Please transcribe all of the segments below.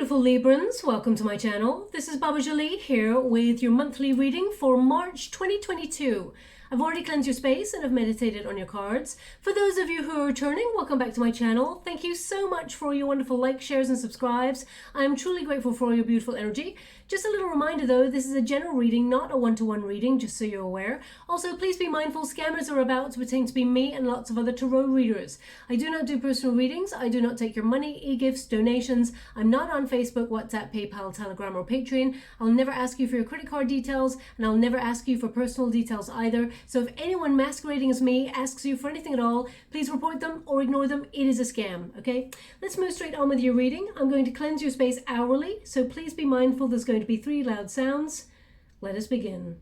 beautiful Librans, welcome to my channel. This is Baba Jolie here with your monthly reading for March 2022. I've already cleansed your space and have meditated on your cards. For those of you who are returning, welcome back to my channel. Thank you so much for your wonderful likes, shares and subscribes. I'm truly grateful for all your beautiful energy. Just a little reminder though, this is a general reading, not a one-to-one reading, just so you're aware. Also, please be mindful, scammers are about to pretend to be me and lots of other tarot readers. I do not do personal readings. I do not take your money, e-gifts, donations. I'm not on Facebook, WhatsApp, PayPal, Telegram or Patreon. I'll never ask you for your credit card details and I'll never ask you for personal details either. So if anyone masquerading as me asks you for anything at all, please report them or ignore them. It is a scam, okay? Let's move straight on with your reading. I'm going to cleanse your space hourly, so please be mindful there's going to be 3 loud sounds. Let us begin.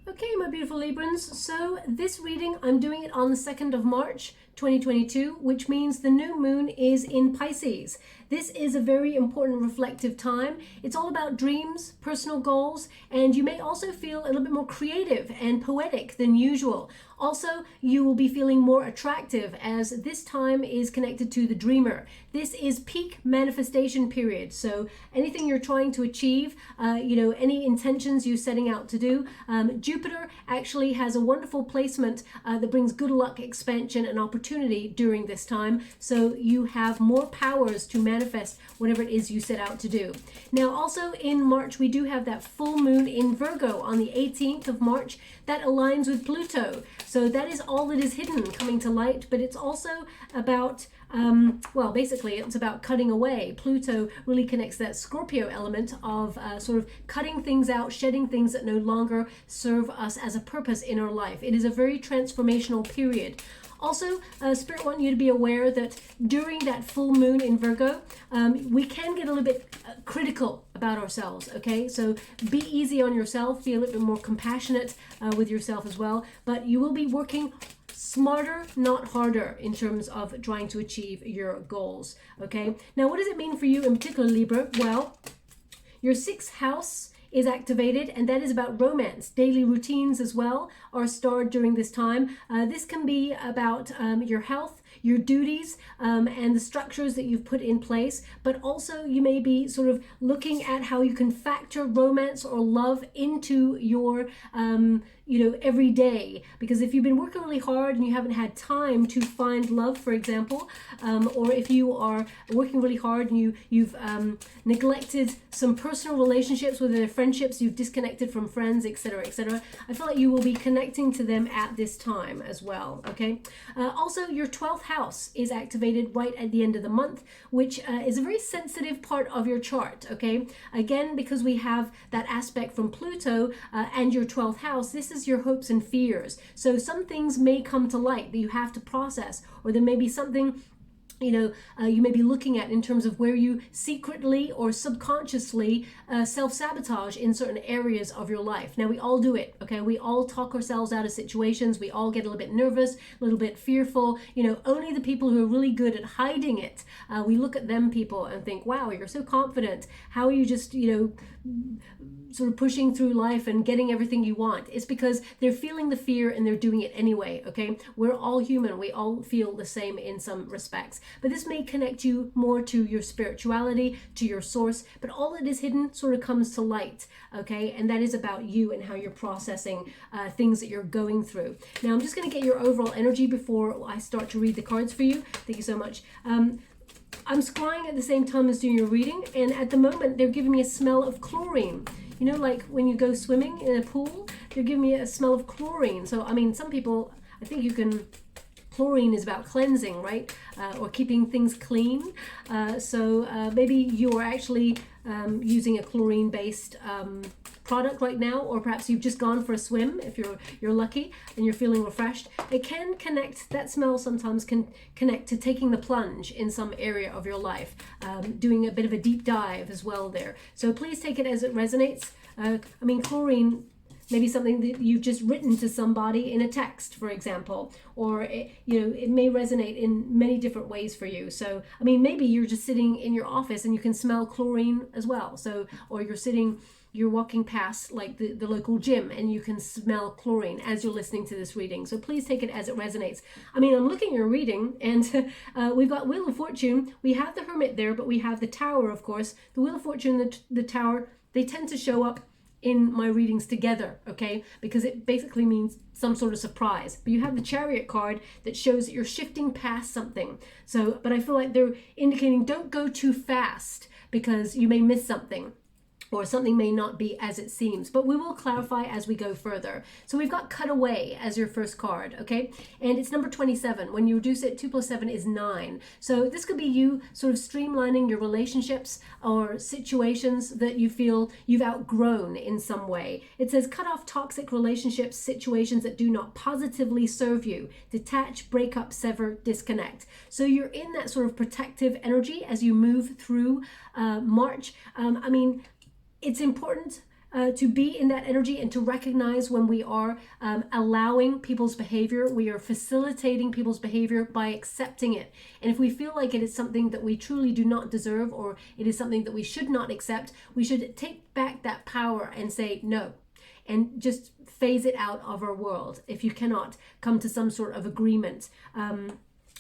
Okay, my beautiful Librans, so this reading, I'm doing it on the 2nd of March, 2022, which means the new moon is in Pisces. This is a very important reflective time. It's all about dreams, personal goals, and you may also feel a little bit more creative and poetic than usual. Also, you will be feeling more attractive as this time is connected to the dreamer. This is peak manifestation period. So anything you're trying to achieve, any intentions you're setting out to do, Jupiter actually has a wonderful placement that brings good luck, expansion, and opportunity during this time. So you have more powers to manifest whatever it is you set out to do. Now, also in March, we do have that full moon in Virgo on the 18th of March that aligns with Pluto. So that is all that is hidden coming to light, but it's also about basically it's about cutting away. Pluto really connects that Scorpio element of sort of cutting things out, shedding things that no longer serve us as a purpose in our life. It is a very transformational period. Also, Spirit wants you to be aware that during that full moon in Virgo, we can get a little bit critical about ourselves, okay? So be easy on yourself, be a little bit more compassionate with yourself as well, but you will be working smarter, not harder, in terms of trying to achieve your goals, okay? Now, what does it mean for you in particular, Libra? Well, your 6th house is activated, and that is about romance. Daily routines as well are starred during this time. This can be about your health, your duties, and the structures that you've put in place, but also you may be sort of looking at how you can factor romance or love into your every day. Because if you've been working really hard and you haven't had time to find love, for example, or if you are working really hard and you've neglected some personal relationships, whether they're friendships, you've disconnected from friends, etc., etc., I feel like you will be connecting to them at this time as well, okay? Also, your 12th house is activated right at the end of the month, which is a very sensitive part of your chart, okay? Again, because we have that aspect from Pluto and your 12th house, this is your hopes and fears. So some things may come to light that you have to process, or there may be something you may be looking at in terms of where you secretly or subconsciously self-sabotage in certain areas of your life. Now, we all do it, okay? We all talk ourselves out of situations. We all get a little bit nervous, a little bit fearful. Only the people who are really good at hiding it, we look at them people and think, wow, you're so confident. How are you just, sort of pushing through life and getting everything you want? It's because they're feeling the fear and they're doing it anyway, okay? We're all human. We all feel the same in some respects. But this may connect you more to your spirituality, to your source, but all that is hidden sort of comes to light, okay? And that is about you and how you're processing things that you're going through. Now, I'm just going to get your overall energy before I start to read the cards for you. Thank you so much. I'm scrying at the same time as doing your reading, and at the moment, they're giving me a smell of chlorine. Like when you go swimming in a pool, they're giving me a smell of chlorine. So, I mean, some people, I think chlorine is about cleansing, right? Or keeping things clean. Maybe you're actually using a chlorine-based product right now, or perhaps you've just gone for a swim if you're lucky and you're feeling refreshed. It can connect, that smell sometimes can connect to taking the plunge in some area of your life, doing a bit of a deep dive as well there. So please take it as it resonates. Chlorine maybe something that you've just written to somebody in a text, for example, or it may resonate in many different ways for you. So I mean, maybe you're just sitting in your office and you can smell chlorine as well. So, or you're walking past like the local gym and you can smell chlorine as you're listening to this reading. So please take it as it resonates. I mean, I'm looking at your reading and we've got Wheel of Fortune. We have the Hermit there, but we have the Tower, of course. The Wheel of Fortune and the Tower, they tend to show up in my readings together, okay? Because it basically means some sort of surprise. But you have the Chariot card that shows that you're shifting past something. So, but I feel like they're indicating don't go too fast because you may miss something, or something may not be as it seems, but we will clarify as we go further. So we've got Cut Away as your first card, okay? And it's number 27. When you reduce it, 2 + 7 is 9. So this could be you sort of streamlining your relationships or situations that you feel you've outgrown in some way. It says cut off toxic relationships, situations that do not positively serve you. Detach, break up, sever, disconnect. So you're in that sort of protective energy as you move through March. I mean, it's important to be in that energy and to recognize when we are allowing people's behavior. We are facilitating people's behavior by accepting it. And if we feel like it is something that we truly do not deserve, or it is something that we should not accept, we should take back that power and say no, and just phase it out of our world if you cannot come to some sort of agreement.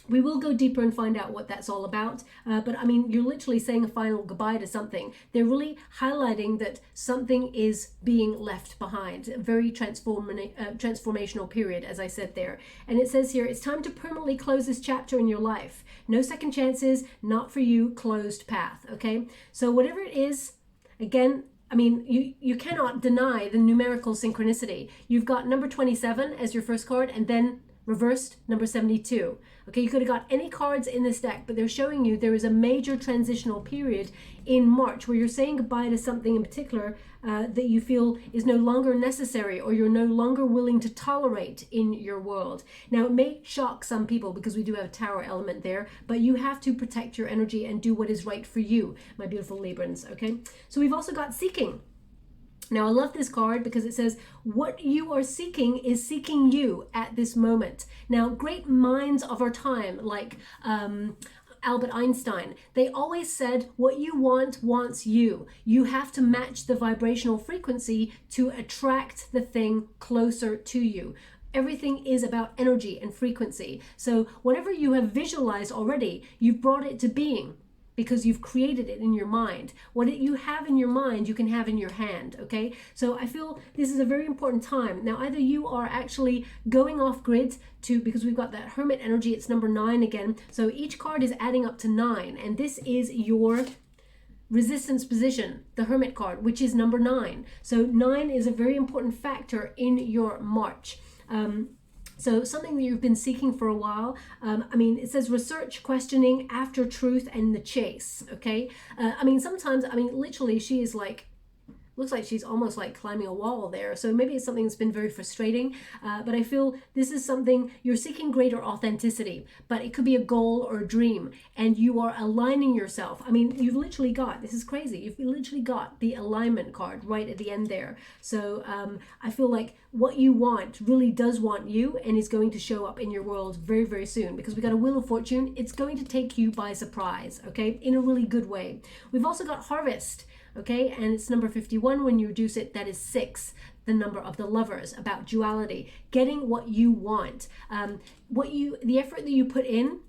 We will go deeper and find out what that's all about. But I mean, you're literally saying a final goodbye to something. They're really highlighting that something is being left behind. A very transformational period, as I said there. And it says here, it's time to permanently close this chapter in your life. No second chances, not for you, closed path. Okay? So whatever it is, again, I mean, you cannot deny the numerical synchronicity. You've got number 27 as your first card, and then reversed number 72. Okay, you could have got any cards in this deck, but they're showing you there is a major transitional period in March where you're saying goodbye to something in particular that you feel is no longer necessary, or you're no longer willing to tolerate in your world. Now, it may shock some people because we do have a Tower element there, but you have to protect your energy and do what is right for you, my beautiful Librans, okay? So we've also got Seeking. Now, I love this card because it says what you are seeking is seeking you at this moment. Now, great minds of our time, like Albert Einstein, they always said what you want wants you. You have to match the vibrational frequency to attract the thing closer to you. Everything is about energy and frequency. So whatever you have visualized already, you've brought it to being, because you've created it in your mind. What you have in your mind, you can have in your hand, okay? So I feel this is a very important time. Now, either you are actually going off grid because we've got that Hermit energy, it's number 9 again. So each card is adding up to 9, and this is your resistance position, the Hermit card, which is number 9. So 9 is a very important factor in your March. So something that you've been seeking for a while. I mean, it says research, questioning, after truth, and the chase, okay? I mean, sometimes, I mean, literally she is like, looks like she's almost like climbing a wall there. So maybe it's something that's been very frustrating, but I feel this is something you're seeking greater authenticity, but it could be a goal or a dream, and you are aligning yourself. I mean, you've literally got, this is crazy, you've literally got the alignment card right at the end there. So I feel like what you want really does want you, and is going to show up in your world very, very soon, because we got a Wheel of Fortune. It's going to take you by surprise, okay, in a really good way. We've also got Harvest. Okay, and it's number 51. When you reduce it, that is 6, the number of the Lovers, about duality, getting what you want. The effort that you put in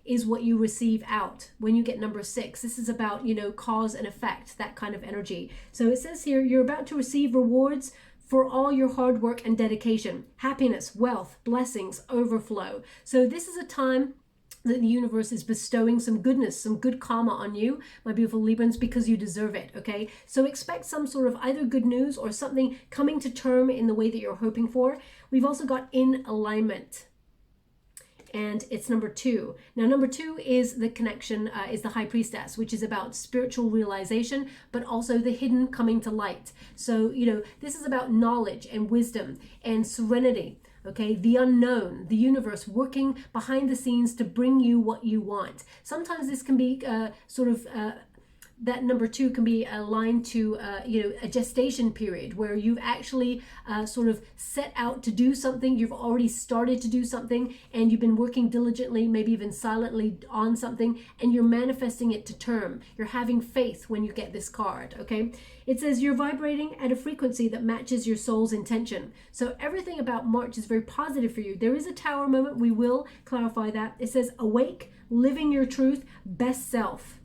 is what you receive out. When you get number 6, this is about, you know, cause and effect, that kind of energy. So it says here, you're about to receive rewards for all your hard work and dedication, happiness, wealth, blessings, overflow. So this is a time that the universe is bestowing some goodness, some good karma on you, my beautiful Librans, because you deserve it, okay? So expect some sort of either good news or something coming to term in the way that you're hoping for. We've also got in alignment, and it's number 2. Now, number 2 is the connection, is the High Priestess, which is about spiritual realization, but also the hidden coming to light. So, you know, this is about knowledge and wisdom and serenity. Okay, the unknown, the universe working behind the scenes to bring you what you want. Sometimes this can be that number 2 can be aligned to a gestation period where you've actually sort of set out to do something. You've already started to do something, and you've been working diligently, maybe even silently on something, and you're manifesting it to term. You're having faith when you get this card. Okay, it says you're vibrating at a frequency that matches your soul's intention. So everything about March is very positive for you. There is a Tower moment. We will clarify that. It says awake, living your truth, best self.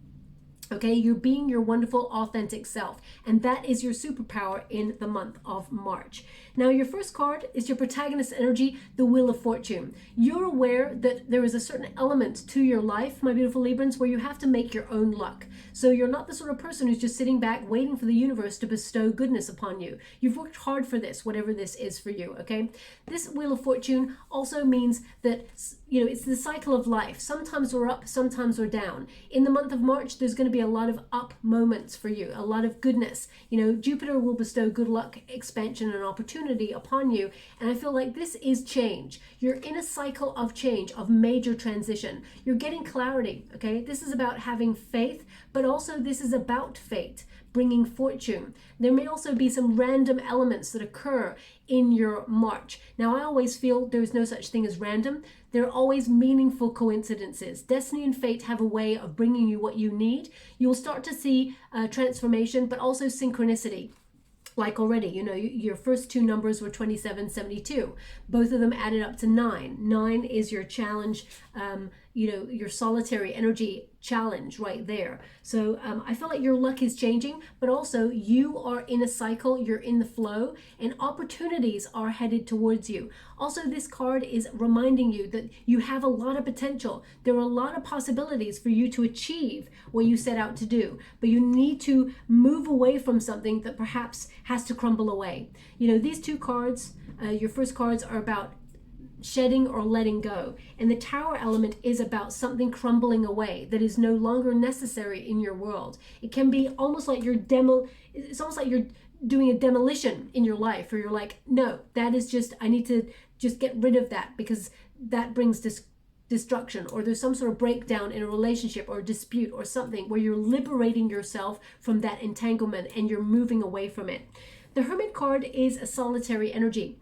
Okay, you're being your wonderful, authentic self. And that is your superpower in the month of March. Now, your first card is your protagonist energy, the Wheel of Fortune. You're aware that there is a certain element to your life, my beautiful Librans, where you have to make your own luck. So you're not the sort of person who's just sitting back waiting for the universe to bestow goodness upon you. You've worked hard for this, whatever this is for you, okay? This Wheel of Fortune also means that, it's the cycle of life. Sometimes we're up, sometimes we're down. In the month of March, there's going to be a lot of up moments for you, a lot of goodness. Jupiter will bestow good luck, expansion, and opportunity upon you. And I feel like this is change. You're in a cycle of change, of major transition. You're getting clarity, okay? This is about having faith, but also this is about fate, bringing fortune. There may also be some random elements that occur in your March. Now, I always feel there's no such thing as random. There are always meaningful coincidences. Destiny and fate have a way of bringing you what you need. You'll start to see transformation, but also synchronicity. Like already, your first 2 numbers were 27, 72. Both of them added up to 9. 9 is your challenge, your solitary energy challenge right there. So I feel like your luck is changing, but also you are in a cycle, you're in the flow, and opportunities are headed towards you. Also, this card is reminding you that you have a lot of potential. There are a lot of possibilities for you to achieve what you set out to do, but you need to move away from something that perhaps has to crumble away. These 2 cards, your first cards are about shedding or letting go, and the Tower element is about something crumbling away that is no longer necessary in your world. It can be almost like it's almost like you're doing a demolition in your life, or you're like, no, that is just, I need to just get rid of that because that brings destruction, or there's some sort of breakdown in a relationship or a dispute or something where you're liberating yourself from that entanglement and you're moving away from it. The Hermit card is a solitary energy.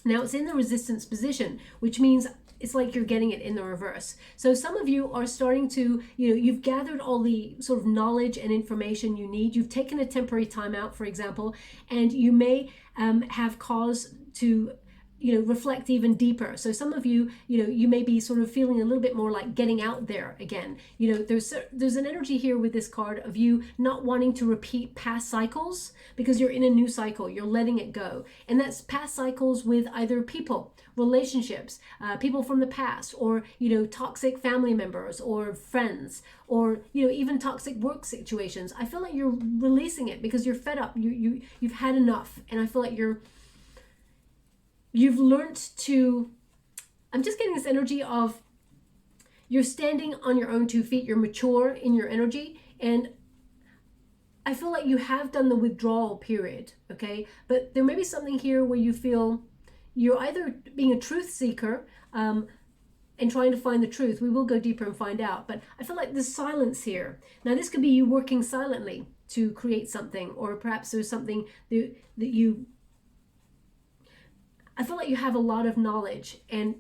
Now, it's in the resistance position, which means it's like you're getting it in the reverse. So some of you are starting to, you've gathered all the sort of knowledge and information you need. You've taken a temporary time out, for example, and you may have cause to reflect even deeper. So some of you, you may be sort of feeling a little bit more like getting out there again. There's an energy here with this card of you not wanting to repeat past cycles because you're in a new cycle. You're letting it go. And that's past cycles with either people, relationships, people from the past, or, toxic family members or friends, or, even toxic work situations. I feel like you're releasing it because you're fed up. You've had enough. And I feel like you've learned to, I'm just getting this energy of you're standing on your own 2 feet, you're mature in your energy, and I feel like you have done the withdrawal period, okay? But there may be something here where you feel you're either being a truth seeker and trying to find the truth. We will go deeper and find out, but I feel like there's silence here. Now, this could be you working silently to create something, or perhaps there's something that you, I feel like you have a lot of knowledge, and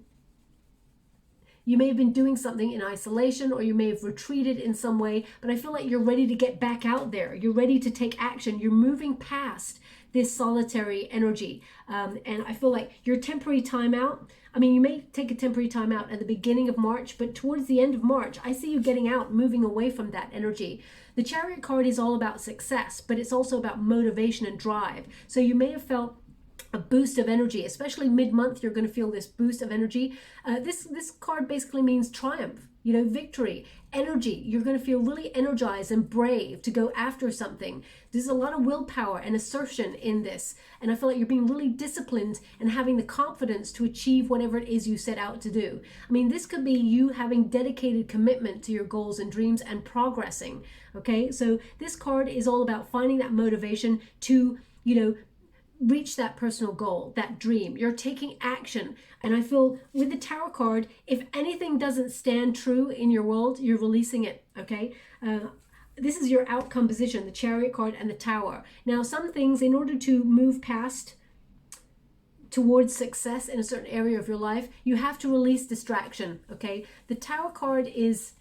you may have been doing something in isolation, or you may have retreated in some way, but I feel like you're ready to get back out there. You're ready to take action. You're moving past this solitary energy. And I feel like your temporary timeout, you may take a temporary timeout at the beginning of March, but towards the end of March, I see you getting out, moving away from that energy. The Chariot card is all about success, but it's also about motivation and drive. So you may have felt a boost of energy, especially mid-month. You're going to feel this boost of energy. This card basically means triumph, victory, energy. You're going to feel really energized and brave to go after something. There's a lot of willpower and assertion in this, and I feel like you're being really disciplined and having the confidence to achieve whatever it is you set out to do. This could be you having dedicated commitment to your goals and dreams and progressing. Okay, so this card is all about finding that motivation to reach that personal goal, that dream. You're taking action. And I feel with the Tower card, if anything doesn't stand true in your world, you're releasing it, okay? this is your outcome position, the Chariot card and the Tower. Now, some things, in order to move past towards success in a certain area of your life, you have to release distraction, okay? The Tower card is,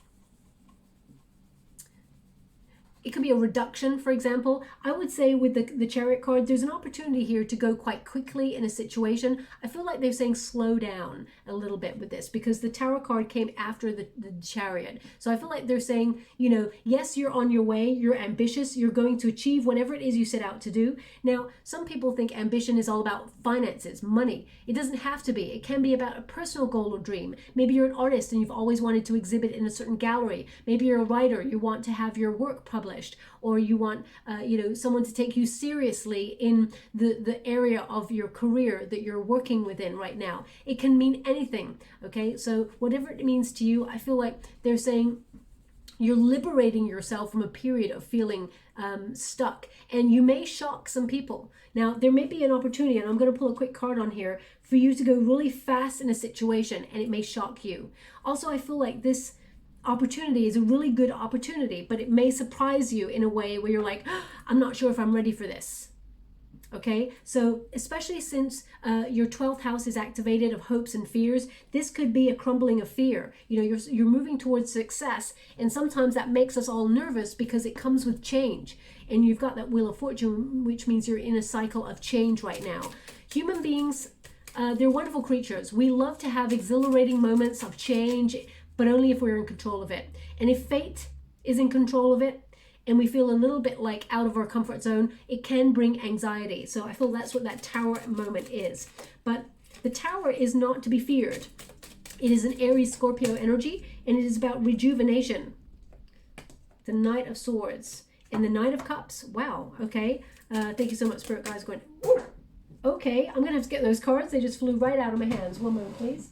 it could be a reduction, for example. I would say with the Chariot card, there's an opportunity here to go quite quickly in a situation. I feel like they're saying slow down a little bit with this, because the Tower card came after the Chariot. So I feel like they're saying, you know, yes, you're on your way, you're ambitious, you're going to achieve whatever it is you set out to do. Now, some people think ambition is all about finances, money. It doesn't have to be. It can be about a personal goal or dream. Maybe you're an artist and you've always wanted to exhibit in a certain gallery. Maybe you're a writer, you want to have your work published, or you want you know, someone to take you seriously in the area of your career that you're working within right now. It can mean anything, okay? So whatever it means to you, I feel like they're saying you're liberating yourself from a period of feeling stuck, and you may shock some people. Now, there may be an opportunity, and I'm going to pull a quick card on here, for you to go really fast in a situation, and it may shock you. Also, I feel like this opportunity is a really good opportunity, but it may surprise you in a way where you're like, oh, I'm not sure if I'm ready for this. Okay, so especially since your 12th house is activated of hopes and fears, this could be a crumbling of fear. You know, you're moving towards success, and sometimes that makes us all nervous because it comes with change. And you've got that Wheel of Fortune, which means you're in a cycle of change right now. Human beings, they're wonderful creatures. We love to have exhilarating moments of change, but only if we're in control of it. And if fate is in control of it, and we feel a little bit like out of our comfort zone, it can bring anxiety. So I feel that's what that Tower moment is. But the Tower is not to be feared. It is an Aries Scorpio energy, and it is about rejuvenation. The Knight of Swords and the Knight of Cups. Wow, okay. Thank you so much, Spirit Guys. Going, ooh. Okay, I'm gonna have to get those cards. They just flew right out of my hands. One moment, please.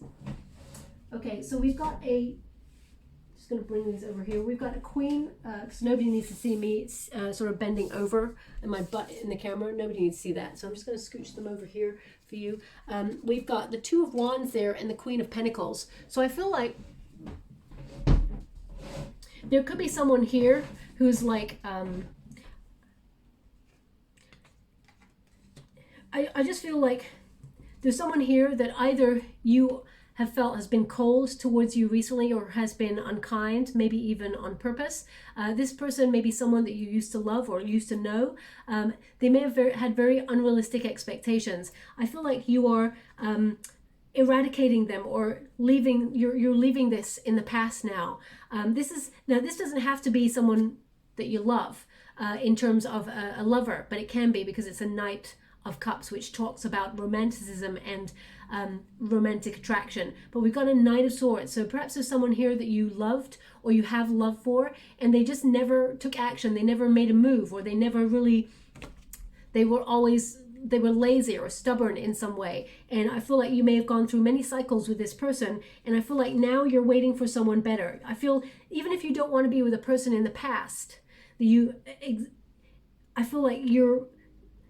Okay, so we've got a, just going to bring these over here. We've got a Queen, because nobody needs to see me sort of bending over and my butt in the camera. Nobody needs to see that. So I'm just going to scooch them over here for you. We've got the Two of Wands there and the Queen of Pentacles. So I feel like there could be someone here who's like, I just feel like there's someone here that either you have felt has been cold towards you recently, or has been unkind, maybe even on purpose. This person may be someone that you used to love or used to know. They may have had very unrealistic expectations. I feel like you are eradicating them, or leaving. You're leaving this in the past now. This doesn't have to be someone that you love in terms of a lover, but it can be, because it's a Knight of Cups, which talks about romanticism and romantic attraction. But we've got a Knight of Swords, so perhaps there's someone here that you loved or you have love for, and they just never took action. They never made a move, or they never really, they were lazy or stubborn in some way. And I feel like you may have gone through many cycles with this person, and I feel like now you're waiting for someone better. I feel, even if you don't want to be with a person in the past, I feel like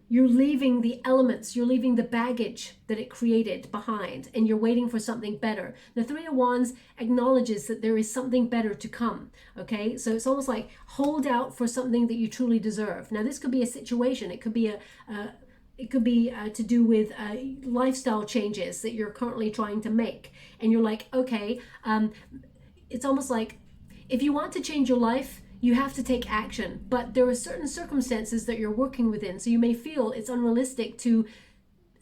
you're leaving the elements, you're leaving the baggage that it created behind, and you're waiting for something better. The Three of Wands acknowledges that there is something better to come, okay? So it's almost like hold out for something that you truly deserve. Now, this could be a situation. It could be to do with lifestyle changes that you're currently trying to make. And you're like, okay, it's almost like if you want to change your life, you have to take action, but there are certain circumstances that you're working within. So you may feel it's unrealistic to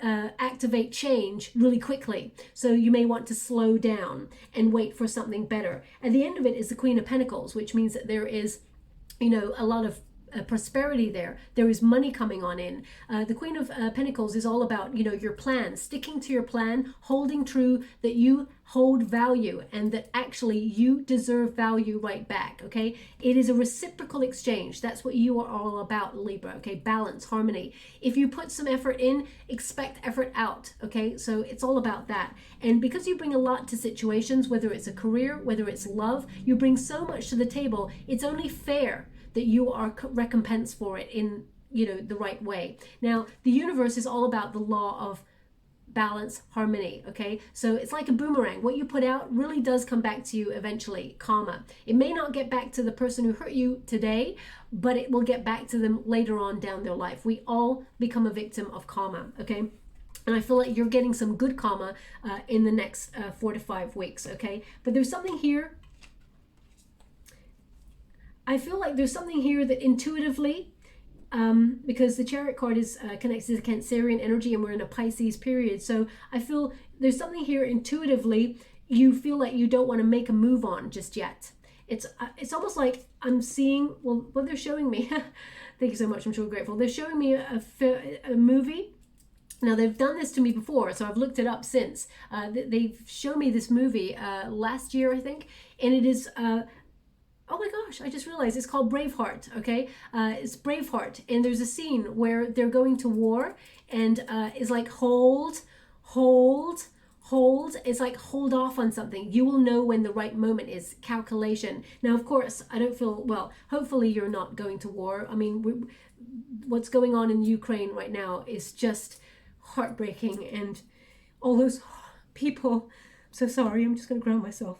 activate change really quickly. So you may want to slow down and wait for something better. At the end of it is the Queen of Pentacles, which means that there is, you know, a lot of prosperity there. There is money coming on in. The Queen of Pentacles is all about, you know, your plan, sticking to your plan, holding true that you hold value, and that actually you deserve value right back, okay? It is a reciprocal exchange. That's what you are all about, Libra, okay? Balance, harmony. If you put some effort in, expect effort out, okay? So it's all about that. And because you bring a lot to situations, whether it's a career, whether it's love, you bring so much to the table, it's only fair that you are recompensed for it in, you know, the right way. Now, the universe is all about the law of balance, harmony. Okay, so it's like a boomerang. What you put out really does come back to you eventually. Karma. It may not get back to the person who hurt you today, but it will get back to them later on down their life. We all become a victim of karma. Okay, and I feel like you're getting some good karma in the next 4 to 5 weeks. Okay, but there's something here. I feel like there's something here that intuitively, because the Chariot card is connected to the Cancerian energy and we're in a Pisces period. So I feel there's something here intuitively you feel like you don't want to make a move on just yet. It's almost like I'm seeing, well, what they're showing me. Thank you so much. I'm so grateful. They're showing me a movie. Now, they've done this to me before, so I've looked it up since. They've shown me this movie last year, I think, and it is... oh my gosh, I just realized it's called Braveheart, okay? It's Braveheart, and there's a scene where they're going to war, and it's like hold. It's like hold off on something. You will know when the right moment is. Calculation. Now, of course, I don't feel, well, hopefully you're not going to war. I mean, what's going on in Ukraine right now is just heartbreaking, and all those people, I'm so sorry, I'm just going to ground myself.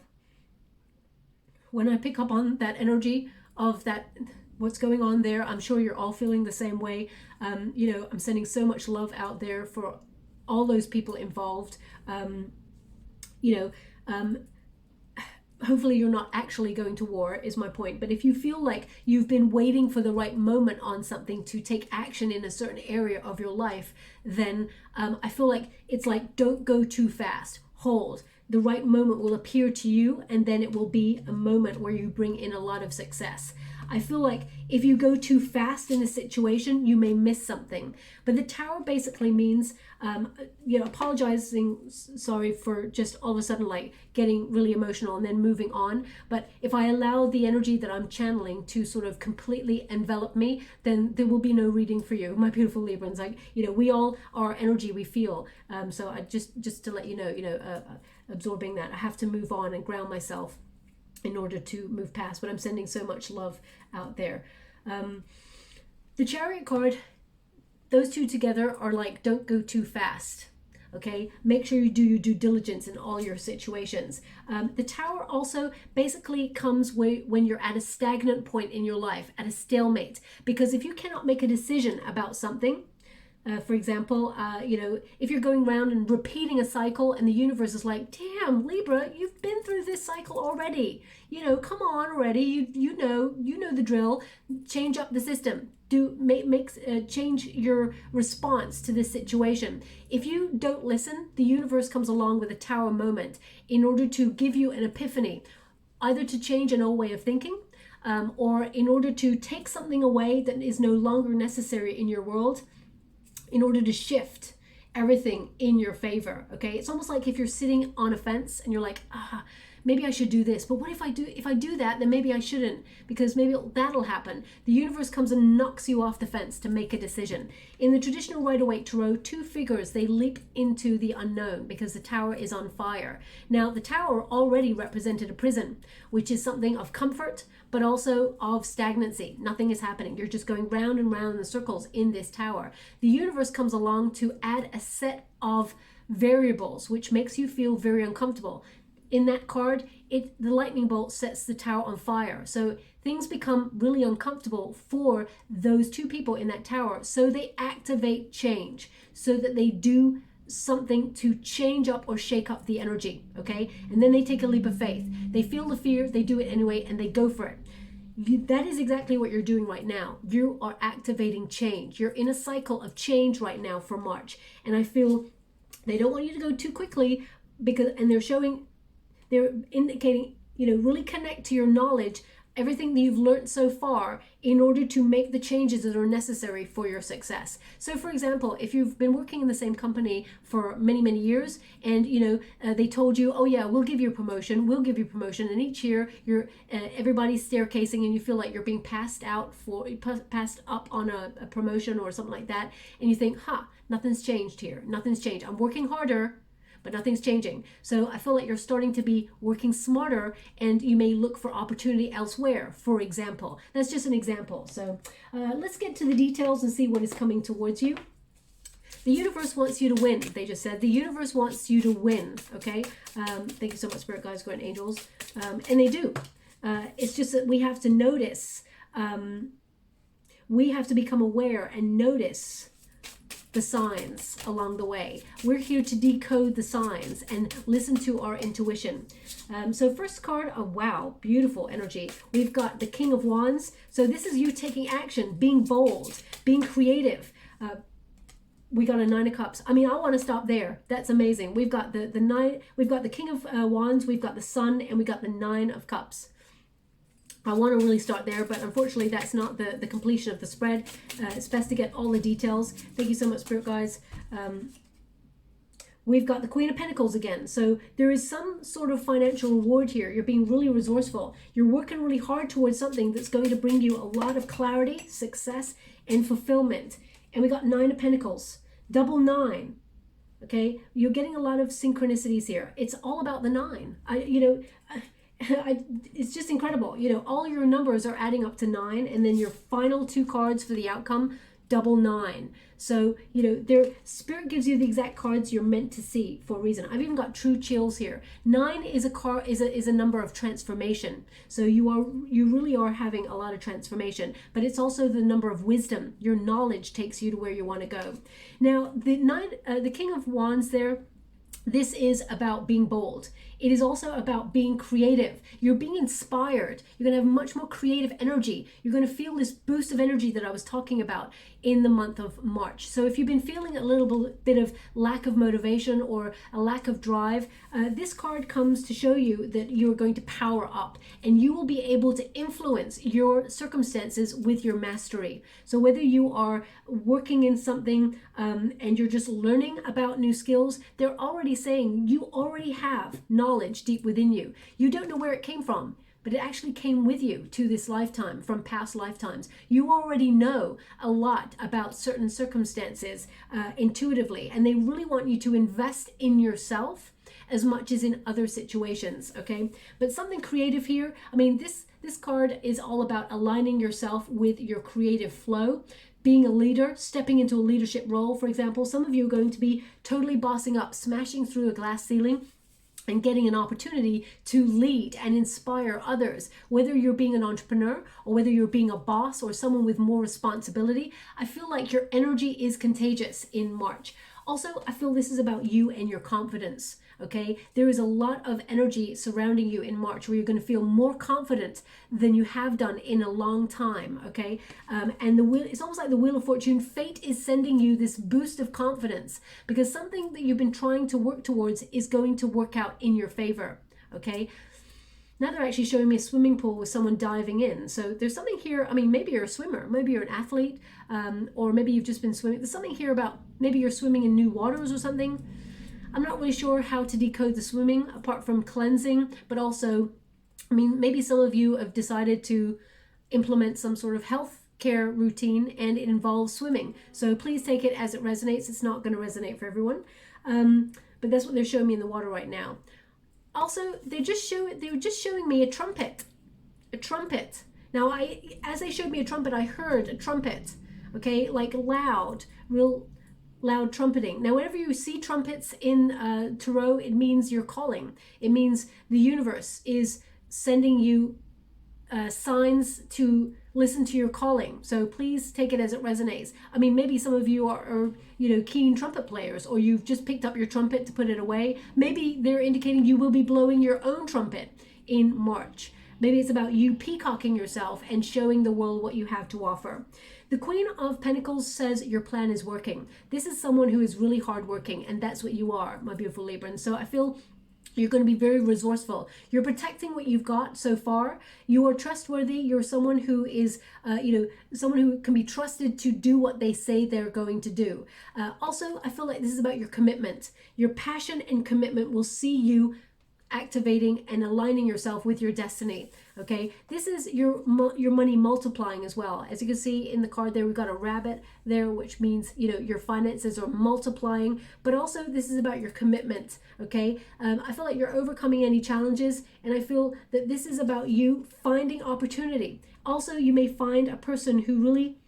When I pick up on that energy of that, what's going on there, I'm sure you're all feeling the same way. You know, I'm sending so much love out there for all those people involved. You know, hopefully you're not actually going to war is my point. But if you feel like you've been waiting for the right moment on something to take action in a certain area of your life, then I feel like it's like, don't go too fast. Hold. The right moment will appear to you, and then it will be a moment where you bring in a lot of success. I feel like if you go too fast in a situation, you may miss something. But the Tower basically means, you know, apologizing, sorry for just all of a sudden like getting really emotional and then moving on. But if I allow the energy that I'm channeling to sort of completely envelop me, then there will be no reading for you, my beautiful Librans. Like, you know, we all are energy we feel. So I just to let you know, absorbing that, I have to move on and ground myself in order to move past, but I'm sending so much love out there. The Chariot card, those two together are like, don't go too fast. Okay, make sure you do your due diligence in all your situations. The Tower also basically comes when you're at a stagnant point in your life, at a stalemate, because if you cannot make a decision about something, for example, you know, if you're going around and repeating a cycle and the universe is like, damn, Libra, you've been through this cycle already. You know, come on already. You know the drill. Change up the system. Change your response to this situation. If you don't listen, the universe comes along with a Tower moment in order to give you an epiphany, either to change an old way of thinking, or in order to take something away that is no longer necessary in your world, in order to shift everything in your favor. Okay, it's almost like if you're sitting on a fence and you're like, maybe I should do this, but what if I do that, then maybe I shouldn't, because maybe that'll happen. The universe comes and knocks you off the fence to make a decision. In the traditional Rider-Waite Tarot, two figures, they leap into the unknown because the Tower is on fire. Now, the Tower already represented a prison, which is something of comfort, but also of stagnancy. Nothing is happening. You're just going round and round in the circles in this Tower. The universe comes along to add a set of variables, which makes you feel very uncomfortable. In that card, the lightning bolt sets the Tower on fire. So things become really uncomfortable for those two people in that Tower. So they activate change so that they do something to change up or shake up the energy, okay? And then they take a leap of faith. They feel the fear, they do it anyway, and they go for it. That is exactly what you're doing right now. You are activating change. You're in a cycle of change right now for March. And I feel they don't want you to go too quickly, because, and they're indicating, you know, really connect to your knowledge, everything that you've learned so far, in order to make the changes that are necessary for your success. So for example, if you've been working in the same company for many, many years, and you know, they told you, oh yeah, we'll give you a promotion, and each year you're everybody's staircasing and you feel like you're being passed up on a promotion or something like that, and you think, nothing's changed here, nothing's changed. I'm working harder, but nothing's changing. So I feel like you're starting to be working smarter, and you may look for opportunity elsewhere, for example. That's just an example. So let's get to the details and see what is coming towards you. The universe wants you to win. They just said the universe wants you to win. Okay. Thank you so much, Spirit Guides, Grand Angels. And they do. It's just that we have to notice. We have to become aware and notice the signs along the way. We're here to decode the signs and listen to our intuition. So first card, oh wow, beautiful energy. We've got the King of Wands. So this is you taking action, being bold, being creative. We got a Nine of Cups. I mean, I want to stop there. That's amazing. We've got the nine. We've got the King of Wands. We've got the Sun, and we got the Nine of Cups. I want to really start there, but unfortunately that's not the completion of the spread. It's best to get all the details. Thank you so much, Spirit Guides. We've got the Queen of Pentacles again. So there is some sort of financial reward here. You're being really resourceful. You're working really hard towards something that's going to bring you a lot of clarity, success, and fulfillment. And we got Nine of Pentacles, double nine. Okay, you're getting a lot of synchronicities here. It's all about the nine. It's just incredible. You know, all your numbers are adding up to 9, and then your final 2 cards for the outcome, double 9. So, you know, Spirit gives you the exact cards you're meant to see for a reason. I've even got true chills here. 9 is a number of transformation. So you really are having a lot of transformation, but it's also the number of wisdom. Your knowledge takes you to where you want to go. Now, the King of Wands there, this is about being bold. It is also about being creative. You're being inspired. You're going to have much more creative energy. You're going to feel this boost of energy that I was talking about in the month of March. So if you've been feeling a little bit of lack of motivation or a lack of drive, this card comes to show you that you're going to power up and you will be able to influence your circumstances with your mastery. So whether you are working in something and you're just learning about new skills, they're already saying you already have knowledge deep within you. You don't know where it came from, but it actually came with you to this lifetime from past lifetimes. You already know a lot about certain circumstances intuitively, and they really want you to invest in yourself as much as in other situations, okay? But something creative here, I mean, this card is all about aligning yourself with your creative flow, being a leader, stepping into a leadership role. For example, some of you are going to be totally bossing up, smashing through a glass ceiling, and getting an opportunity to lead and inspire others. Whether you're being an entrepreneur or whether you're being a boss or someone with more responsibility, I feel like your energy is contagious in March. Also, I feel this is about you and your confidence, okay? There is a lot of energy surrounding you in March where you're going to feel more confident than you have done in a long time, okay? And it's almost like the Wheel of Fortune. Fate is sending you this boost of confidence because something that you've been trying to work towards is going to work out in your favor, okay? Now they're actually showing me a swimming pool with someone diving in. So there's something here. I mean, maybe you're a swimmer, maybe you're an athlete, or maybe you've just been swimming. There's something here about maybe you're swimming in new waters or something. I'm not really sure how to decode the swimming apart from cleansing, but also, I mean, maybe some of you have decided to implement some sort of health care routine and it involves swimming. So please take it as it resonates. It's not going to resonate for everyone. But that's what they're showing me in the water right now. Also, they were just showing me a trumpet. A trumpet. Now, as they showed me a trumpet, I heard a trumpet. Okay, like loud, real loud trumpeting. Now, whenever you see trumpets in Tarot, it means you're calling. It means the universe is sending you signs to listen to your calling. So please take it as it resonates. I mean, maybe some of you are keen trumpet players, or you've just picked up your trumpet to put it away. Maybe they're indicating you will be blowing your own trumpet in March. Maybe it's about you peacocking yourself and showing the world what you have to offer. The Queen of Pentacles says your plan is working. This is someone who is really hardworking, and that's what you are, my beautiful Libra. So I feel you're going to be very resourceful. You're protecting what you've got so far. You are trustworthy. You're someone who is, someone who can be trusted to do what they say they're going to do. Also, I feel like this is about your commitment. Your passion and commitment will see you activating and aligning yourself with your destiny. Okay, this is your money multiplying as well. As you can see in the card there, we've got a rabbit there, which means your finances are multiplying. But also this is about your commitment. Okay, I feel like you're overcoming any challenges, and I feel that this is about you finding opportunity. Also, you may find a person who really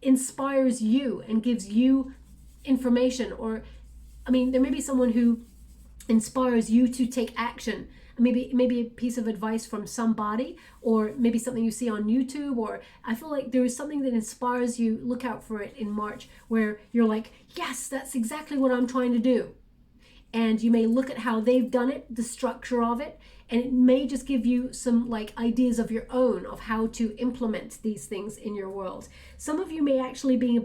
inspires you and gives you information, or I mean, there may be someone who inspires you to take action. Maybe a piece of advice from somebody, or maybe something you see on YouTube, or I feel like there is something that inspires you. Look out for it in March, where you're like, yes, that's exactly what I'm trying to do. And you may look at how they've done it, the structure of it, and it may just give you some like ideas of your own of how to implement these things in your world. Some of you may actually be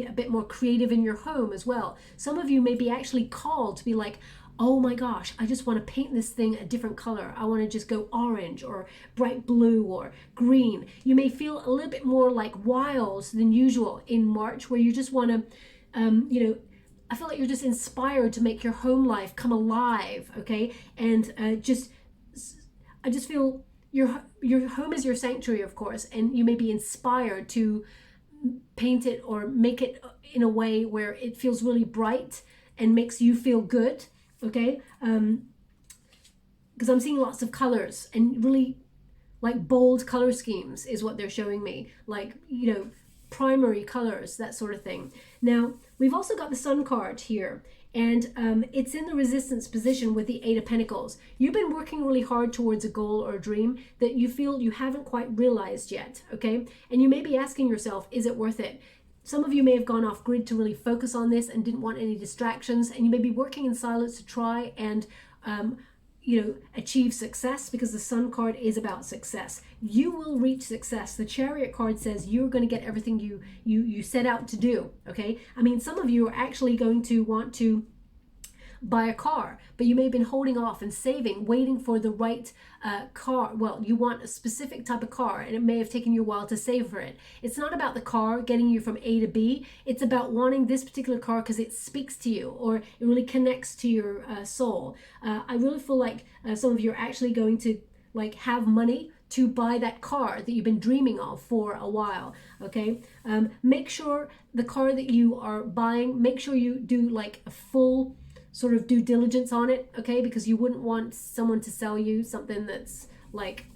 a bit more creative in your home as well. Some of you may be actually called to be like, oh my gosh, I just want to paint this thing a different color. I want to just go orange or bright blue or green. You may feel a little bit more like wild than usual in March, where you just want to, I feel like you're just inspired to make your home life come alive, okay? And I just feel your home is your sanctuary, of course, and you may be inspired to paint it or make it in a way where it feels really bright and makes you feel good. Okay, because I'm seeing lots of colors, and really like bold color schemes is what they're showing me, like, primary colors, that sort of thing. Now, we've also got the Sun card here, and it's in the resistance position with the Eight of Pentacles. You've been working really hard towards a goal or a dream that you feel you haven't quite realized yet, okay? And you may be asking yourself, is it worth it? Some of you may have gone off grid to really focus on this and didn't want any distractions, and you may be working in silence to try and achieve success, because the Sun card is about success. You will reach success. The Chariot card says you're going to get everything you set out to do, okay? I mean, some of you are actually going to want to buy a car, but you may have been holding off and saving, waiting for the right car. Well, you want a specific type of car, and it may have taken you a while to save for it. It's not about the car getting you from A to B. It's about wanting this particular car because it speaks to you, or it really connects to your soul. I really feel like some of you are actually going to like have money to buy that car that you've been dreaming of for a while, okay? Make sure the car that you are buying, make sure you do like a full sort of due diligence on it, okay? Because you wouldn't want someone to sell you something that's like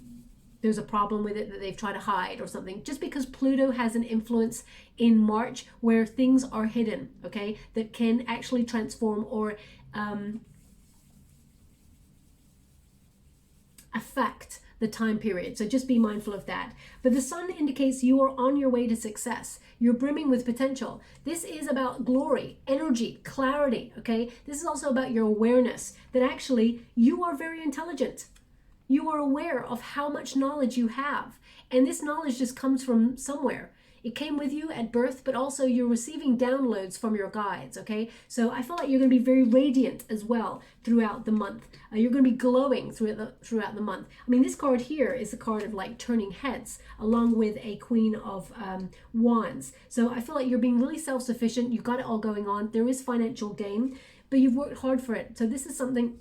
there's a problem with it that they've tried to hide or something. Just because Pluto has an influence in March where things are hidden, okay, that can actually transform or affect the time period. So just be mindful of that. But the Sun indicates you are on your way to success. You're brimming with potential. This is about glory, energy, clarity, okay? This is also about your awareness that actually you are very intelligent. You are aware of how much knowledge you have. And this knowledge just comes from somewhere. It came with you at birth, but also you're receiving downloads from your guides, okay? So I feel like you're going to be very radiant as well throughout the month. You're going to be glowing throughout the month. I mean, this card here is a card of like turning heads, along with a Queen of Wands. So I feel like you're being really self-sufficient. You've got it all going on. There is financial gain, but you've worked hard for it. So this is something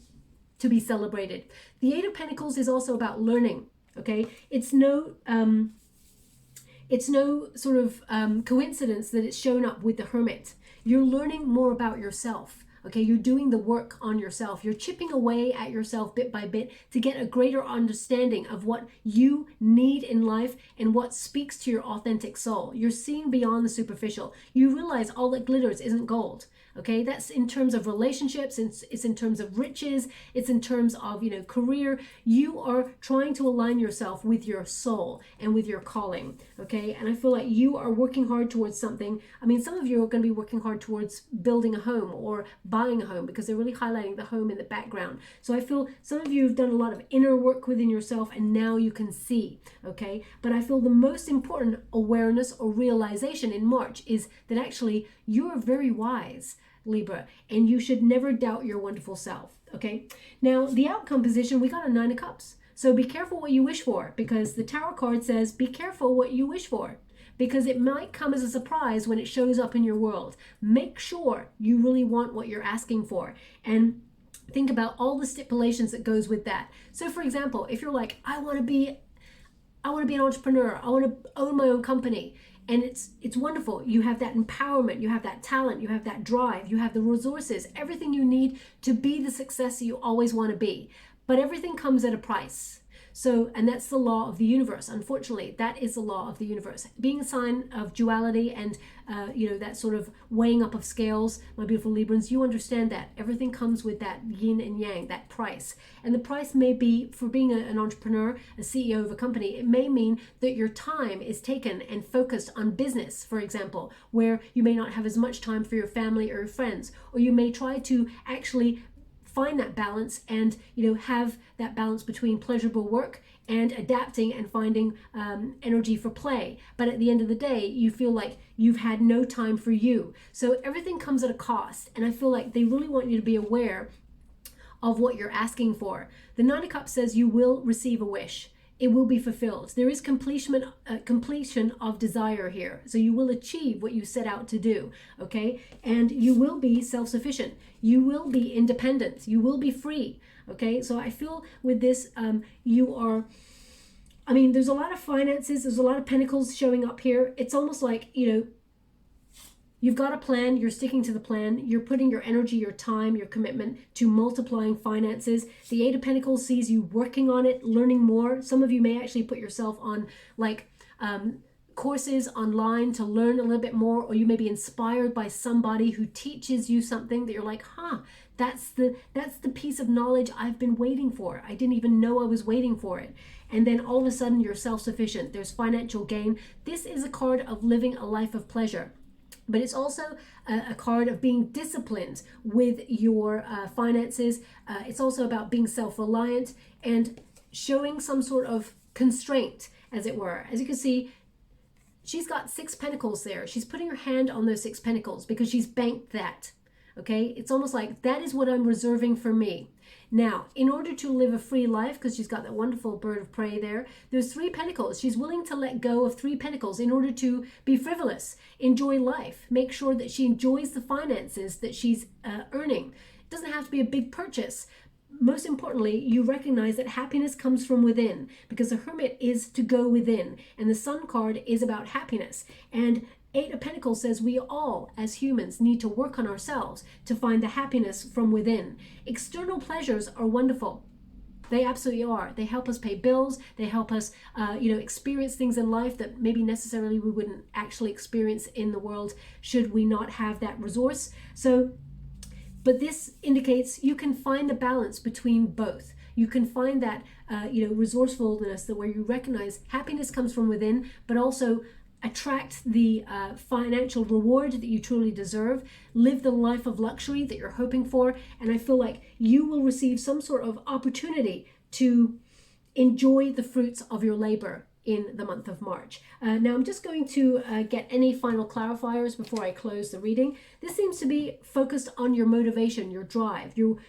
to be celebrated. The Eight of Pentacles is also about learning, okay? It's no sort of coincidence that it's shown up with the Hermit. You're learning more about yourself, okay? You're doing the work on yourself. You're chipping away at yourself bit by bit to get a greater understanding of what you need in life and what speaks to your authentic soul. You're seeing beyond the superficial. You realize all that glitters isn't gold. Okay, that's in terms of relationships, it's in terms of riches, it's in terms of, career. You are trying to align yourself with your soul and with your calling, okay? And I feel like you are working hard towards something. I mean, some of you are going to be working hard towards building a home or buying a home, because they're really highlighting the home in the background. So I feel some of you have done a lot of inner work within yourself, and now you can see, okay? But I feel the most important awareness or realization in March is that actually you're very wise, Libra, and you should never doubt your wonderful self, okay? Now, the outcome position, we got a Nine of Cups. So be careful what you wish for, because the Tower card says be careful what you wish for, because it might come as a surprise when it shows up in your world. Make sure you really want what you're asking for, and think about all the stipulations that goes with that. So for example, if you're like, I want to be an entrepreneur, I want to own my own company, and it's wonderful. You have that empowerment, you have that talent, you have that drive, you have the resources, everything you need to be the success you always want to be. But everything comes at a price. So, and that's the law of the universe. Unfortunately, that is the law of the universe. Being a sign of duality and, that sort of weighing up of scales, my beautiful Librans, you understand that. Everything comes with that yin and yang, that price. And the price may be, for being an entrepreneur, a CEO of a company, it may mean that your time is taken and focused on business, for example, where you may not have as much time for your family or your friends, or you may try to actually find that balance and have that balance between pleasurable work and adapting and finding energy for play. But at the end of the day, you feel like you've had no time for you. So everything comes at a cost, and I feel like they really want you to be aware of what you're asking for. The Nine of Cups says you will receive a wish. It will be fulfilled. There is completion of desire here. So you will achieve what you set out to do, okay? And you will be self-sufficient. You will be independent. You will be free, okay? So I feel with this, there's a lot of finances. There's a lot of pentacles showing up here. It's almost like, you've got a plan, you're sticking to the plan, you're putting your energy, your time, your commitment to multiplying finances. The Eight of Pentacles sees you working on it, learning more. Some of you may actually put yourself on courses online to learn a little bit more, or you may be inspired by somebody who teaches you something that you're like, that's the piece of knowledge I've been waiting for. I didn't even know I was waiting for it. And then all of a sudden you're self-sufficient. There's financial gain. This is a card of living a life of pleasure. But it's also a card of being disciplined with your finances. It's also about being self-reliant and showing some sort of constraint, as it were. As you can see, she's got 6 pentacles there. She's putting her hand on those 6 pentacles because she's banked that. Okay? It's almost like that is what I'm reserving for me. Now, in order to live a free life, because she's got that wonderful bird of prey there, there's 3 pentacles. She's willing to let go of 3 pentacles in order to be frivolous, enjoy life, make sure that she enjoys the finances that she's earning. It doesn't have to be a big purchase. Most importantly, you recognize that happiness comes from within, because the Hermit is to go within, and the Sun card is about happiness. And Eight of Pentacles says we all, as humans, need to work on ourselves to find the happiness from within. External pleasures are wonderful. They absolutely are. They help us pay bills. They help us, experience things in life that maybe necessarily we wouldn't actually experience in the world should we not have that resource. But this indicates you can find the balance between both. You can find that, resourcefulness, that where you recognize happiness comes from within, but also attract the financial reward that you truly deserve, live the life of luxury that you're hoping for, and I feel like you will receive some sort of opportunity to enjoy the fruits of your labor in the month of March. Now I'm just going to get any final clarifiers before I close the reading. This seems to be focused on your motivation, your drive, your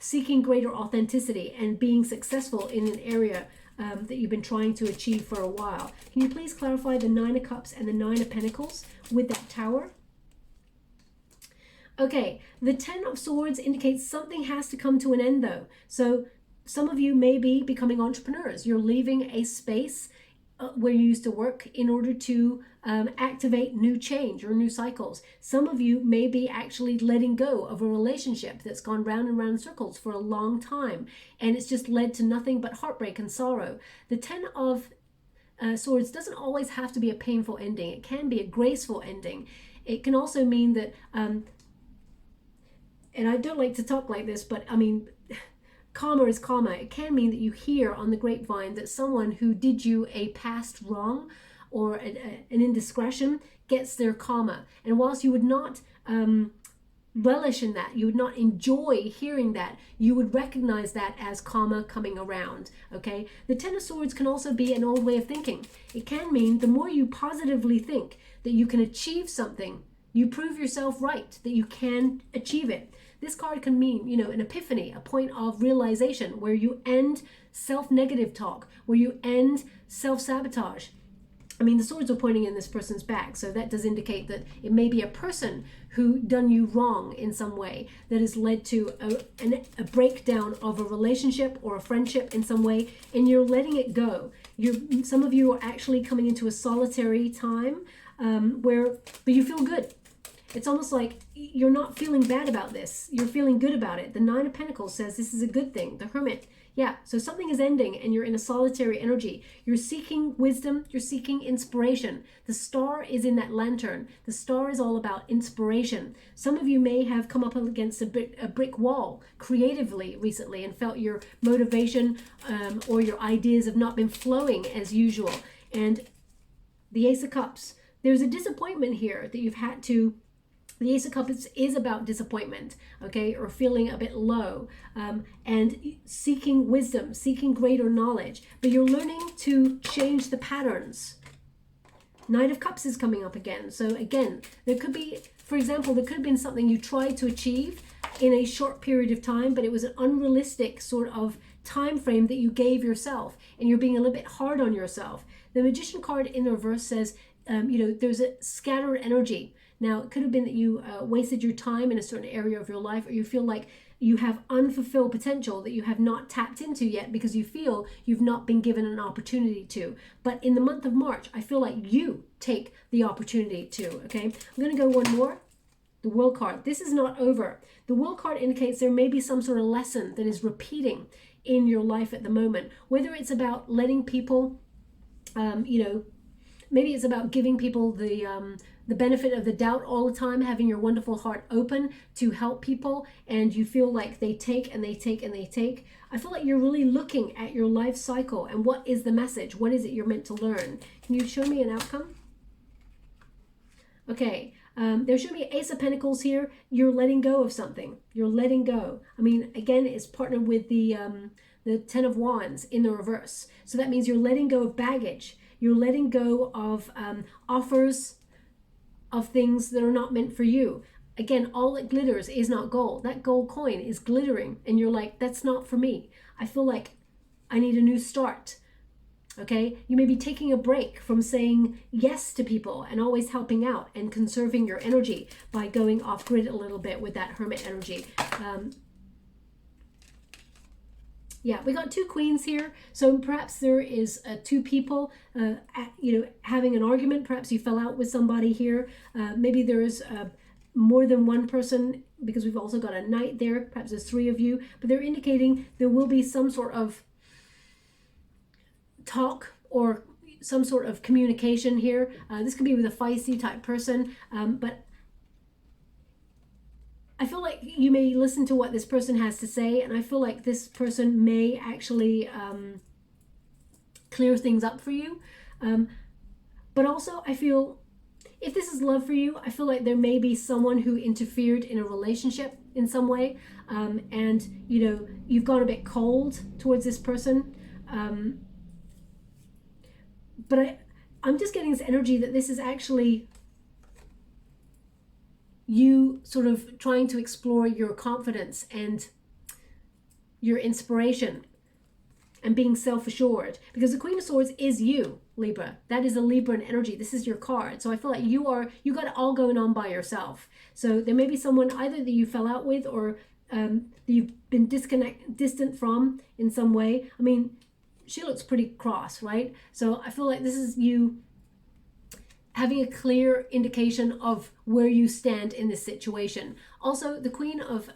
seeking greater authenticity and being successful in an area that you've been trying to achieve for a while. Can you please clarify the Nine of Cups and the Nine of Pentacles with that Tower? Okay, the Ten of Swords indicates something has to come to an end though. So some of you may be becoming entrepreneurs. You're leaving a space where you used to work in order to activate new change or new cycles. Some of you may be actually letting go of a relationship that's gone round and round in circles for a long time, and it's just led to nothing but heartbreak and sorrow. The Ten of Swords doesn't always have to be a painful ending. It can be a graceful ending. It can also mean that, and I don't like to talk like this, but I mean, karma is karma. It can mean that you hear on the grapevine that someone who did you a past wrong or an indiscretion gets their karma. And whilst you would not relish in that, you would not enjoy hearing that, you would recognize that as karma coming around, okay? The Ten of Swords can also be an old way of thinking. It can mean the more you positively think that you can achieve something, you prove yourself right, that you can achieve it. This card can mean, an epiphany, a point of realization where you end self-negative talk, where you end self-sabotage. I mean, the swords are pointing in this person's back, so that does indicate that it may be a person who done you wrong in some way that has led to a breakdown of a relationship or a friendship in some way, and you're letting it go. Some of you are actually coming into a solitary time but you feel good. It's almost like you're not feeling bad about this. You're feeling good about it. The Nine of Pentacles says this is a good thing. The Hermit. Yeah, so something is ending and you're in a solitary energy. You're seeking wisdom. You're seeking inspiration. The star is in that lantern. The star is all about inspiration. Some of you may have come up against a brick wall creatively recently and felt your motivation or your ideas have not been flowing as usual. And the Ace of Cups, there's a disappointment here that you've had to. The Ace of Cups is about disappointment, okay, or feeling a bit low, and seeking wisdom, seeking greater knowledge. But you're learning to change the patterns. Knight of Cups is coming up again. So again, there could be, for example, there could have been something you tried to achieve in a short period of time, but it was an unrealistic sort of time frame that you gave yourself, and you're being a little bit hard on yourself. The Magician card in the reverse says, there's a scattered energy. Now, it could have been that you wasted your time in a certain area of your life, or you feel like you have unfulfilled potential that you have not tapped into yet because you feel you've not been given an opportunity to. But in the month of March, I feel like you take the opportunity to, okay? I'm going to go one more. The World card. This is not over. The World card indicates there may be some sort of lesson that is repeating in your life at the moment, whether it's about letting people, maybe it's about giving people the benefit of the doubt all the time, having your wonderful heart open to help people, and you feel like they take and they take and they take. I feel like you're really looking at your life cycle and what is the message? What is it you're meant to learn? Can you show me an outcome? Okay, there should be Ace of Pentacles here. You're letting go of something. You're letting go. I mean, again, it's partnered with the Ten of Wands in the reverse. So that means you're letting go of baggage. You're letting go of offers of things that are not meant for you. Again, all that glitters is not gold. That gold coin is glittering, and you're like, that's not for me. I feel like I need a new start. Okay, you may be taking a break from saying yes to people and always helping out and conserving your energy by going off grid a little bit with that Hermit energy. Yeah, we got two queens here. So perhaps there is two people, having an argument. Perhaps you fell out with somebody here. Maybe there is more than one person, because we've also got a knight there. Perhaps there's three of you, but they're indicating there will be some sort of talk or some sort of communication here. This could be with a feisty type person, but I feel like you may listen to what this person has to say, and I feel like this person may actually clear things up for you. But also, I feel if this is love for you, I feel like there may be someone who interfered in a relationship in some way, and you've gone a bit cold towards this person. But I'm just getting this energy that this is actually you sort of trying to explore your confidence and your inspiration and being self-assured, because the Queen of Swords is you, Libra. That is a Libran energy. This is your card. So I feel like you got it all going on by yourself. So there may be someone either that you fell out with or that you've been distant from in some way. I mean, she looks pretty cross, right? So I feel like this is you having a clear indication of where you stand in this situation. Also, the Queen of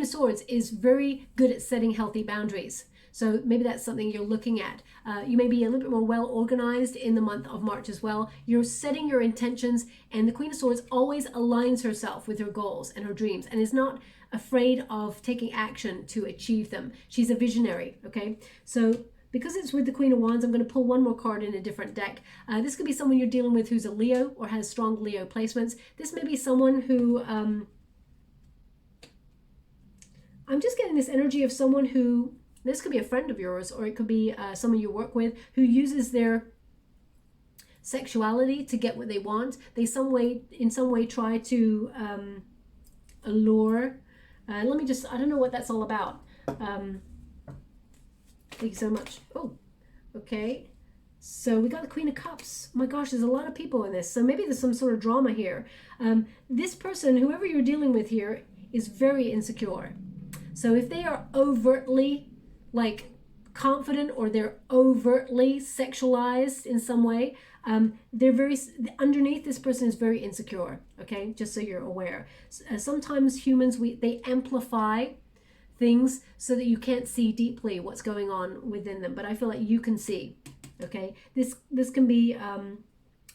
Swords is very good at setting healthy boundaries. So maybe that's something you're looking at. You may be a little bit more well organized in the month of March as well. You're setting your intentions, and the Queen of Swords always aligns herself with her goals and her dreams and is not afraid of taking action to achieve them. She's a visionary, okay? So because it's with the Queen of Wands, I'm going to pull one more card in a different deck. This could be someone you're dealing with who's a Leo or has strong Leo placements. This may be someone who, I'm just getting this energy of someone who, this could be a friend of yours, or it could be someone you work with who uses their sexuality to get what they want. They in some way try to allure. I don't know what that's all about. Thank you so much. Oh, okay. So we got the Queen of Cups. Oh my gosh, there's a lot of people in this. So maybe there's some sort of drama here. This person, whoever you're dealing with here, is very insecure. So if they are overtly confident, or they're overtly sexualized in some way, They're very, underneath, this person is very insecure, okay, just so you're aware. Sometimes humans, they amplify things so that you can't see deeply what's going on within them, but I feel like you can see, okay. This can be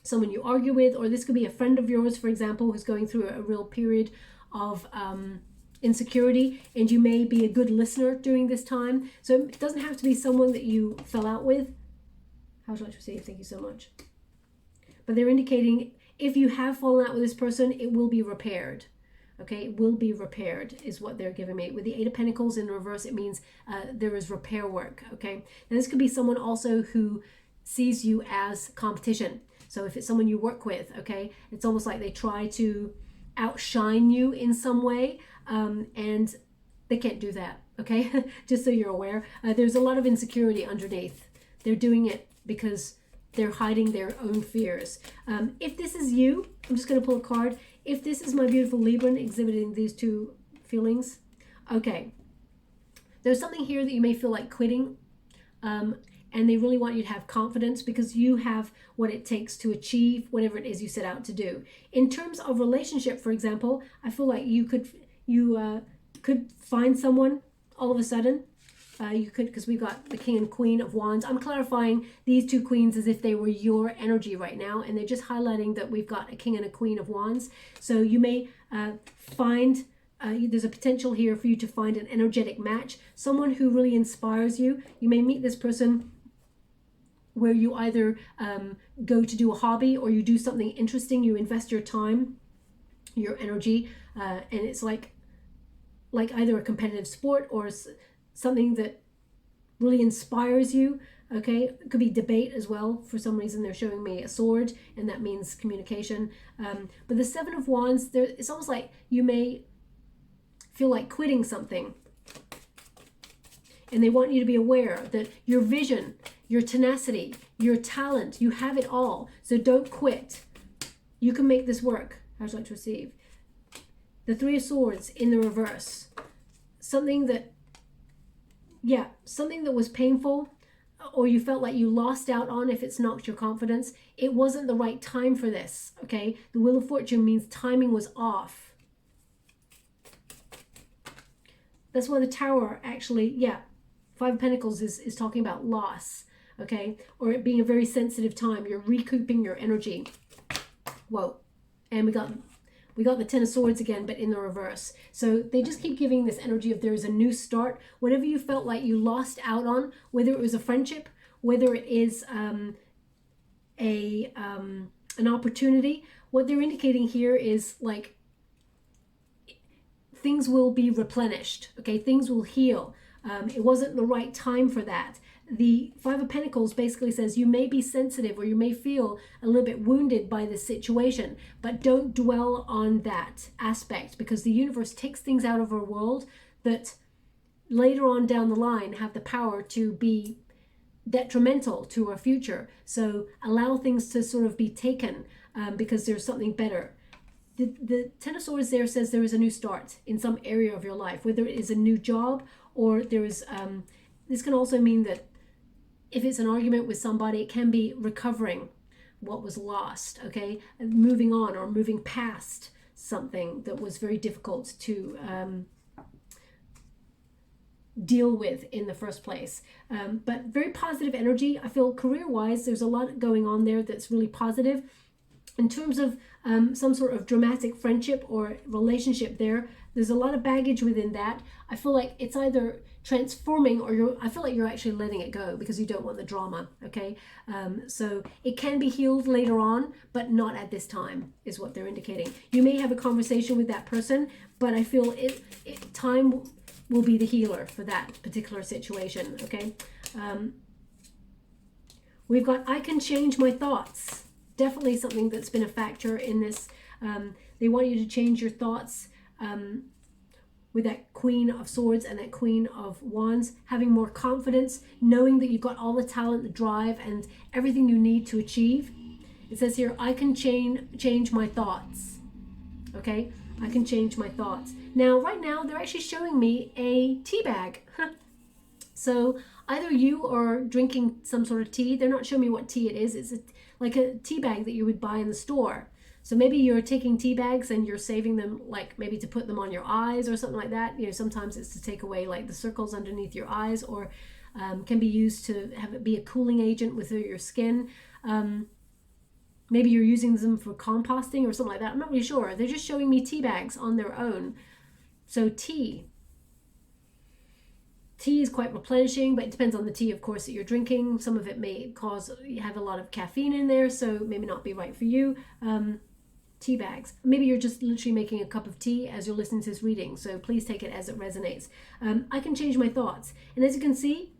someone you argue with, or this could be a friend of yours, for example, who's going through a real period of insecurity, and you may be a good listener during this time. So it doesn't have to be someone that you fell out with. How would you like to receive? Thank you so much. But they're indicating if you have fallen out with this person, it will be repaired. Okay, it will be repaired is what they're giving me. With the Eight of Pentacles in reverse, it means there is repair work. Okay, now this could be someone also who sees you as competition. So if it's someone you work with, okay, it's almost like they try to outshine you in some way, and they can't do that, okay? Just so you're aware. There's a lot of insecurity underneath. They're doing it because they're hiding their own fears. If this is you, I'm just going to pull a card. If this is my beautiful Libran exhibiting these two feelings, okay, there's something here that you may feel like quitting, and they really want you to have confidence because you have what it takes to achieve whatever it is you set out to do. In terms of relationship, for example, I feel like you could find someone all of a sudden. You could, because we've got the King and Queen of Wands. I'm clarifying these two queens as if they were your energy right now, and they're just highlighting that we've got a King and a Queen of Wands. So you may find, there's a potential here for you to find an energetic match, someone who really inspires you. You may meet this person where you either go to do a hobby or you do something interesting, you invest your time, your energy, and it's like either a competitive sport or something that really inspires you, okay? It could be debate as well. For some reason, they're showing me a sword, and that means communication. But the Seven of Wands, it's almost like you may feel like quitting something. And they want you to be aware that your vision, your tenacity, your talent, you have it all. So don't quit. You can make this work. How would you like to receive? The Three of Swords in the reverse. Something that was painful, or you felt like you lost out on if it's knocked your confidence. It wasn't the right time for this, okay? The Wheel of Fortune means timing was off. That's why the Tower actually, Five of Pentacles is talking about loss, okay? Or it being a very sensitive time. You're recouping your energy. Whoa. And we got the Ten of Swords again, but in the reverse. So they just keep giving this energy of there's a new start. Whatever you felt like you lost out on, whether it was a friendship, whether it is an opportunity, what they're indicating here is like things will be replenished, okay? Things will heal. It wasn't the right time for that. The Five of Pentacles basically says you may be sensitive or you may feel a little bit wounded by this situation, but don't dwell on that aspect, because the universe takes things out of our world that later on down the line have the power to be detrimental to our future. So allow things to sort of be taken because there's something better. The Ten of Swords there says there is a new start in some area of your life, whether it is a new job or there is, this can also mean that if it's an argument with somebody, it can be recovering what was lost, okay? Moving on or moving past something that was very difficult to deal with in the first place. But very positive energy. I feel career-wise, there's a lot going on there that's really positive. In terms of some sort of dramatic friendship or relationship there's a lot of baggage within that. I feel like it's either transforming or I feel like you're actually letting it go because you don't want the drama, okay? So it can be healed later on, but not at this time is what they're indicating. You may have a conversation with that person, but I feel time will be the healer for that particular situation, okay? We've got I can change my thoughts. Definitely something that's been a factor in this. They want you to change your thoughts with that Queen of Swords and that Queen of Wands, having more confidence, knowing that you've got all the talent, the drive, and everything you need to achieve. It says here, I can change my thoughts. Okay, I can change my thoughts. Now, right now, they're actually showing me a tea bag. So either you are drinking some sort of tea. They're not showing me what tea it is. It's like a tea bag that you would buy in the store. So maybe you're taking tea bags and you're saving them, like maybe to put them on your eyes or something like that. You know, sometimes it's to take away like the circles underneath your eyes, or can be used to have it be a cooling agent with your skin. Maybe you're using them for composting or something like that. I'm not really sure. They're just showing me tea bags on their own. So tea. Tea is quite replenishing, but it depends on the tea, of course, that you're drinking. Some of it may have a lot of caffeine in there, so maybe not be right for you. Tea bags. Maybe you're just literally making a cup of tea as you're listening to this reading, so please take it as it resonates. I can change my thoughts. And as you can see,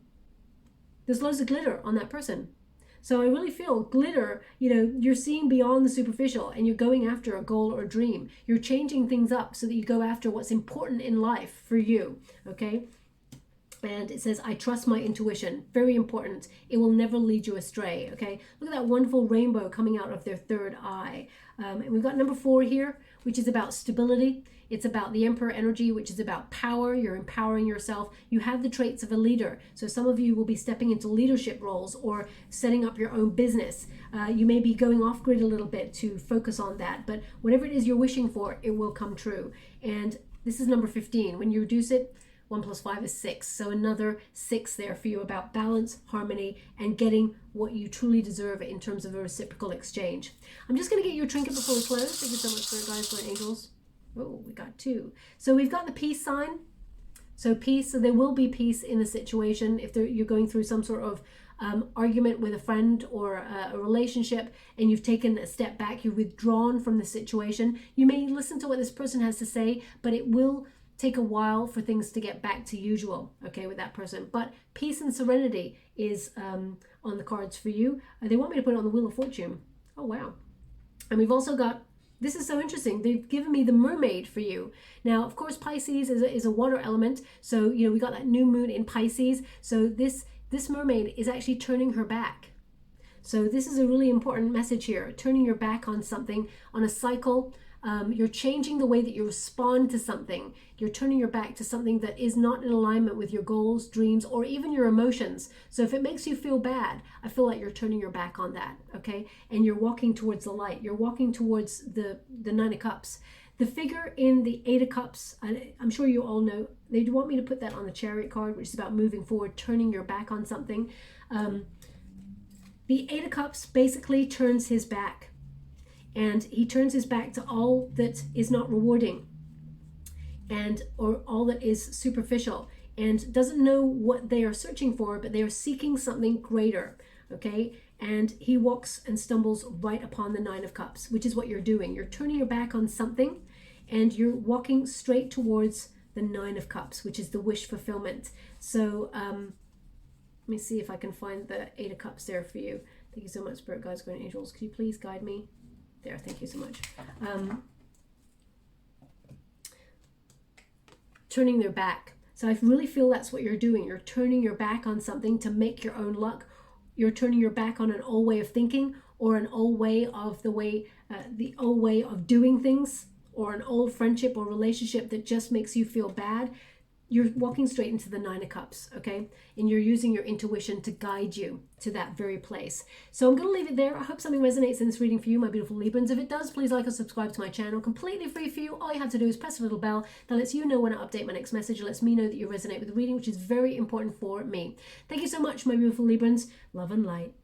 there's loads of glitter on that person. So I really feel glitter, you know, you're seeing beyond the superficial and you're going after a goal or a dream. You're changing things up so that you go after what's important in life for you, okay? And it says, I trust my intuition. Very important. It will never lead you astray, okay? Look at that wonderful rainbow coming out of their third eye. And we've got number 4 here, which is about stability. It's about the Emperor energy, which is about power. You're empowering yourself. You have the traits of a leader. So some of you will be stepping into leadership roles or setting up your own business. You may be going off grid a little bit to focus on that. But whatever it is you're wishing for, it will come true. And this is number 15. When you reduce it, 1 plus 5 is 6. So another 6 there for you about balance, harmony, and getting what you truly deserve in terms of a reciprocal exchange. I'm just going to get your trinket before we close. Thank you so much for it, guys, for angels. Oh, we got 2. So we've got the peace sign. So peace. So there will be peace in the situation if you're going through some sort of argument with a friend or a relationship, and you've taken a step back. You've withdrawn from the situation. You may listen to what this person has to say, but it will take a while for things to get back to usual, okay, with that person. But peace and serenity is on the cards for you. They want me to put it on the Wheel of Fortune. Oh, wow. And we've also got, this is so interesting, they've given me the mermaid for you. Now, of course, Pisces is a water element. So, you know, we got that new moon in Pisces. So this mermaid is actually turning her back. So this is a really important message here, turning your back on something, on a cycle. You're changing the way that you respond to something. You're turning your back to something that is not in alignment with your goals, dreams, or even your emotions. So if it makes you feel bad, I feel like you're turning your back on that, okay? And you're walking towards the light. You're walking towards the 9 of Cups. The figure in the 8 of Cups, I'm sure you all know, they want me to put that on the Chariot card, which is about moving forward, turning your back on something. The 8 of Cups basically turns his back. And he turns his back to all that is not rewarding or all that is superficial, and doesn't know what they are searching for, but they are seeking something greater, okay? And he walks and stumbles right upon the 9 of Cups, which is what you're doing. You're turning your back on something and you're walking straight towards the 9 of Cups, which is the wish fulfillment. So let me see if I can find the 8 of Cups there for you. Thank you so much, Spirit Guides, Guardian Angels. Could you please guide me? There, thank you so much. Turning their back. So I really feel that's what you're doing. You're turning your back on something to make your own luck. You're turning your back on an old way of thinking, or an old way of the old way of doing things, or an old friendship or relationship that just makes you feel bad. You're walking straight into the 9 of Cups, okay? And you're using your intuition to guide you to that very place. So I'm going to leave it there. I hope something resonates in this reading for you, my beautiful Librans. If it does, please like or subscribe to my channel. Completely free for you. All you have to do is press a little bell that lets you know when I update my next message. It lets me know that you resonate with the reading, which is very important for me. Thank you so much, my beautiful Librans. Love and light.